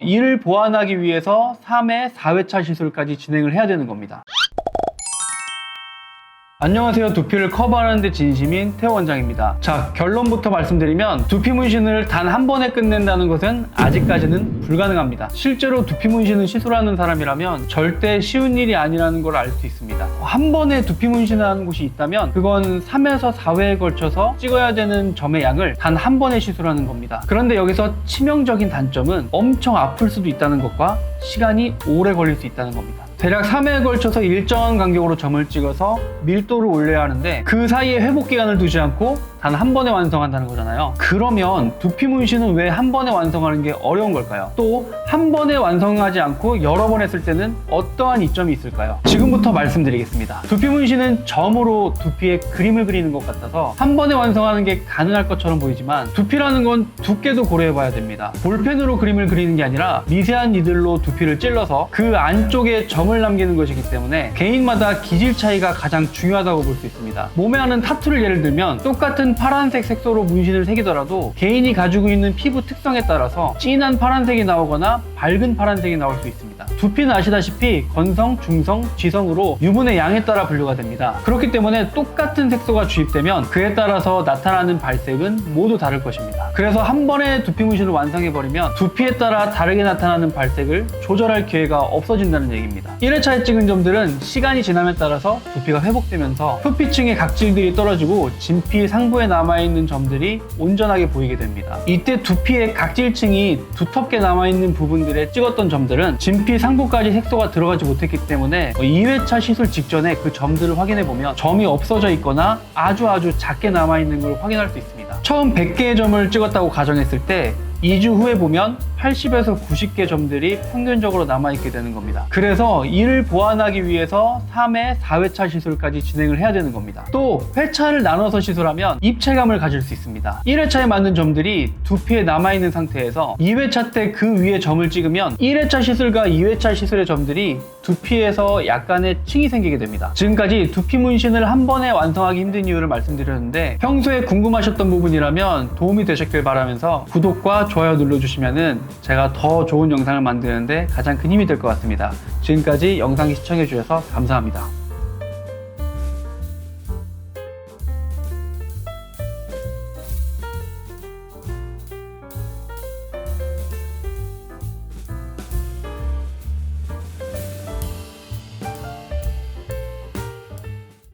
이를 보완하기 위해서 3회, 4회차 시술까지 진행을 해야 되는 겁니다. 안녕하세요. 두피를 커버하는 데 진심인 태호 원장입니다. 자, 결론부터 말씀드리면 두피 문신을 단 한 번에 끝낸다는 것은 아직까지는 불가능합니다. 실제로 두피 문신을 시술하는 사람이라면 절대 쉬운 일이 아니라는 걸 알 수 있습니다. 한 번에 두피 문신을 하는 곳이 있다면 그건 3에서 4회에 걸쳐서 찍어야 되는 점의 양을 단 한 번에 시술하는 겁니다. 그런데 여기서 치명적인 단점은 엄청 아플 수도 있다는 것과 시간이 오래 걸릴 수 있다는 겁니다. 대략 3회에 걸쳐서 일정한 간격으로 점을 찍어서 밀도를 올려야 하는데 그 사이에 회복 기간을 두지 않고 단 한 번에 완성한다는 거잖아요. 그러면 두피 문신은 왜 한 번에 완성하는 게 어려운 걸까요? 또 한 번에 완성하지 않고 여러 번 했을 때는 어떠한 이점이 있을까요? 지금부터 말씀드리겠습니다. 두피 문신은 점으로 두피에 그림을 그리는 것 같아서 한 번에 완성하는 게 가능할 것처럼 보이지만 두피라는 건 두께도 고려해 봐야 됩니다. 볼펜으로 그림을 그리는 게 아니라 미세한 니들로 두피를 찔러서 그 안쪽에 점을 남기는 것이기 때문에 개인마다 기질 차이가 가장 중요하다고 볼 수 있습니다. 몸에 하는 타투를 예를 들면 똑같은 파란색 색소로 문신을 새기더라도 개인이 가지고 있는 피부 특성에 따라서 진한 파란색이 나오거나 밝은 파란색이 나올 수 있습니다. 두피는 아시다시피 건성, 중성, 지성으로 유분의 양에 따라 분류가 됩니다. 그렇기 때문에 똑같은 색소가 주입되면 그에 따라서 나타나는 발색은 모두 다를 것입니다. 그래서 한 번에 두피 문신을 완성해버리면 두피에 따라 다르게 나타나는 발색을 조절할 기회가 없어진다는 얘기입니다. 1회차에 찍은 점들은 시간이 지남에 따라서 두피가 회복되면서 표피층의 각질들이 떨어지고 진피 상부에 남아있는 점들이 온전하게 보이게 됩니다. 이때 두피의 각질층이 두텁게 남아있는 부분들에 찍었던 점들은 진피 상부까지 색소가 들어가지 못했기 때문에 2회차 시술 직전에 그 점들을 확인해보면 점이 없어져 있거나 아주 작게 남아있는 걸 확인할 수 있습니다. 처음 100개의 점을 찍었다고 가정했을 때 2주 후에 보면 80에서 90개 점들이 평균적으로 남아있게 되는 겁니다. 그래서 이를 보완하기 위해서 3회, 4회차 시술까지 진행을 해야 되는 겁니다. 또 회차를 나눠서 시술하면 입체감을 가질 수 있습니다. 1회차에 맞는 점들이 두피에 남아있는 상태에서 2회차 때 그 위에 점을 찍으면 1회차 시술과 2회차 시술의 점들이 두피에서 약간의 층이 생기게 됩니다. 지금까지 두피 문신을 한 번에 완성하기 힘든 이유를 말씀드렸는데 평소에 궁금하셨던 부분이라면 도움이 되셨길 바라면서 구독과 좋아요 눌러주시면은 제가 더 좋은 영상을 만드는데 가장 큰 힘이 될 것 같습니다. 지금까지 영상 시청해주셔서 감사합니다.